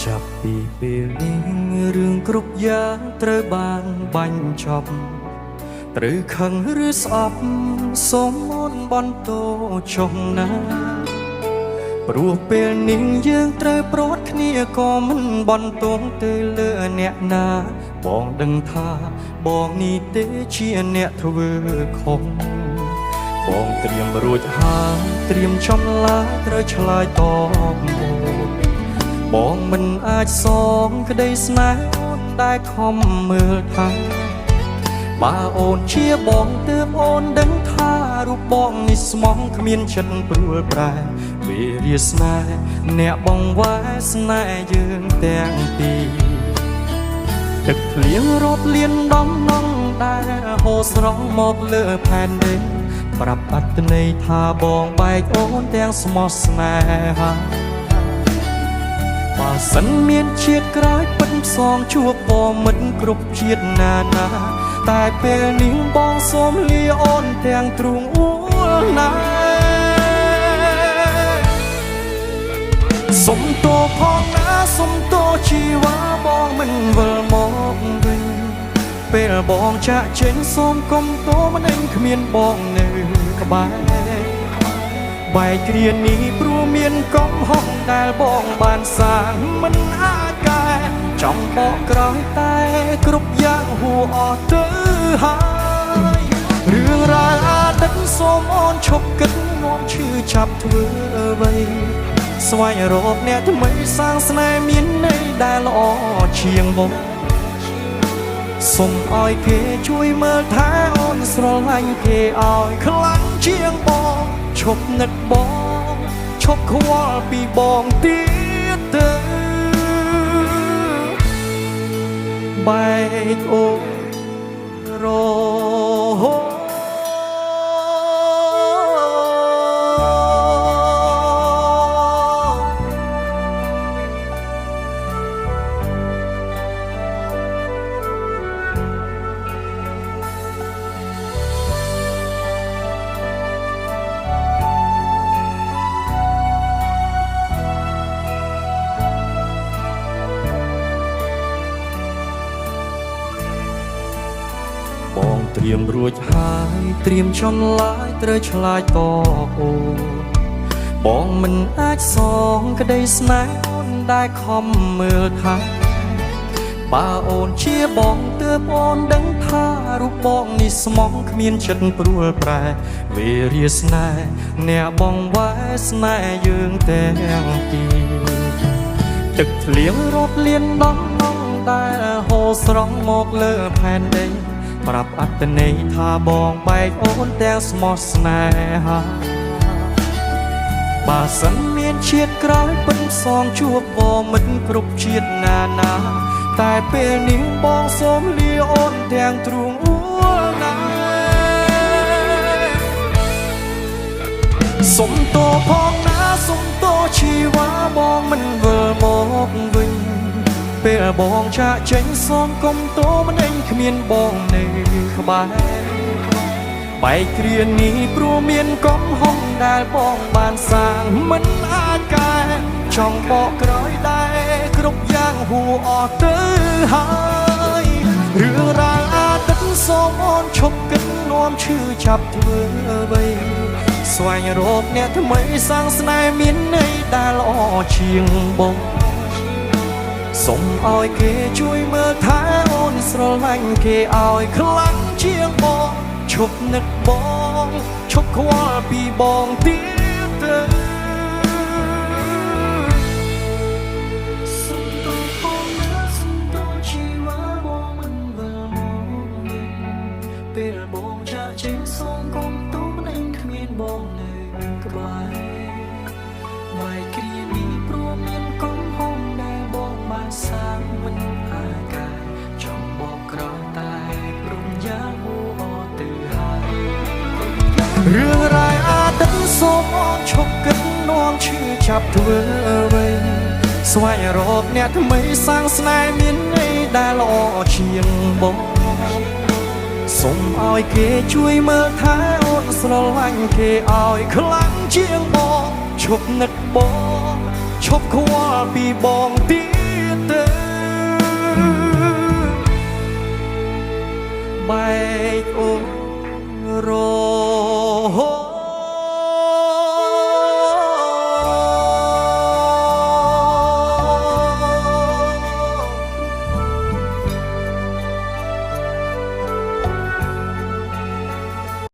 ចាប់ពីពេលនេះរឿងគ្រប់យ៉ាងត្រូវបានបាញ់ចប់ត្រូវខឹងឬស្អប់សូមមុនបន្តចុះណាព្រោះពេលនេះយើងត្រូវប្រត់គ្នាក៏មិនបន្តទៅលើអ្នកណាបងដឹងថាបងនេះទេជាអ្នកធ្វើខុសបងត្រៀមរួចហើយត្រៀមចំឡាត្រូវឆ្លើយតបបងមិនអាចសងក្តីស្នេហ៍អូនដែលខំមើលថាបើអូនជាបងទើបអូនដឹងថារូបបងនេះស្មងគ្មានចិត្តព្រួលប្រែវារាស្នេហ៍អ្នកបងវ៉ែស្នេហ៍យើងទាំងពីរទឹកភ្លៀងរាប់លានដំណងដែលហូរស្រង់មកលើផែនដីប្រាប់អត្តន័យថាបងបែកអូនទាំងស្មោះស្នេហាបើសិនមានជាតិក្រោយពិតផ្សងជួបបងមិនគ្រប់ជាតិណាណាតែពេលនេះបងសូមលាអូនទាំងទ្រូងអួលណាសុំតោផងណាសុំតោជីវ៉ាបងមិនវិលមកវិញពេលបងចាក់ចេញសូមកុំតោមិនឯងគ្មានបងនៅក្បែរបែកគ្រានេះព្រោះមានកំហុសដែលបងបានសាងមិនអាចកែចំបកក្រោយតែគ្រប់យ៉ាងហួអស់ទៅហើយរឿងរ៉ាវអតីតសូមអូនឈប់គិតនាំឈឺចាប់ធ្វើអ្វីស្វែងរកអ្នកថ្មីសាងស្នេហ៍មានន័យដែលល្អជាងបងសូមឲ្យគេជួយមើលថែអូនស្រឡាញ់គេឲ្យខ្លាំងជាងបងឈប់នឹកបងឈប់ខ្វល់ពីបងទៀតទៅបែកអូនរហូតបងត្រៀមរួចហើយត្រៀមចំឡាយត្រូវឆ្លើយតបអូនបងមិនអាចសងក្តីស្នេហ៍អូនដែលខំមើលថាបើអូនជាបងទើបអូនដឹងថារូបបងនេះស្មងគ្មានចិត្តព្រួលប្រែវេរាស្នេហ៍អ្នកបងវ៉ែស្នេហ៍យើងទាំងពីរទឹកធ្លៀងរាប់លានដំណងដែលហូរស្រង់មកលើផែនដីប្រាប់អត្តន័យថាបងបែកអូនទាំងស្មោះស្នេហាបើសិនមានជាតិក្រោយពិតផ្សងជួបបងមិនគ្រប់ជាតិណាណាតែពេលនេះបងសូមលាអូនទាំងទ្រូងអួលណាសុំតោផងណាសុំតោជីវ៉ាបងមិនវិលមកវិញពេលបងចាក់ចេញសូមកុំតោមិនឯងគ្មានបងនៅក្បែរបែកគ្រានេះព្រោះមានកំហុសដែលបងបានសាងមិនអាចកែចង់បកក្រោយដែរគ្រប់យ៉ាងហួអស់ទៅហើយរឿងរ៉ាវអតីតសូមអូនឈប់គិតនាំឈឺចាប់ធ្វើអ្វីស្វែងរកអ្នកថ្មីសាងស្នេហ៍មានន័យដែលល្អជាងបងសូមឲ្យគេជួយមើលថែអូនស្រឡាញ់គេឲ្យខ្លាំងជាងបងឈប់នឹកបងឈប់ខ្វល់ពីបងទៀតទៅសុំតោផងណាសុំតោជីវ៉ាបងមិនវិលមកវិញពេលបងចាក់ចេញសូមកុំតោមិនឯងគ្មានបងនៅក្បែរបែកគ្រានេះព្រោះមានកំហុសដែលបងបានសាងមិនអាចកែចង់បកក្រោយតែព្រមយ៉ាងហួអត់ទៅហើយរឿងរ៉ាវអតីតសូមអូនឈប់គិតនាំឈឺចាប់ធ្វើអ្វីស្វែងរកអ្នកថ្មីសាងស្នេហ៍មានន័យដែលល្អជាងបងសូមឲ្យគេជួយមើលថែអូនស្រឡាញ់គេឲ្យខ្លាំងជាងបងឈប់នឹកបងឈប់ខ្វល់ពីបងទៀត អូ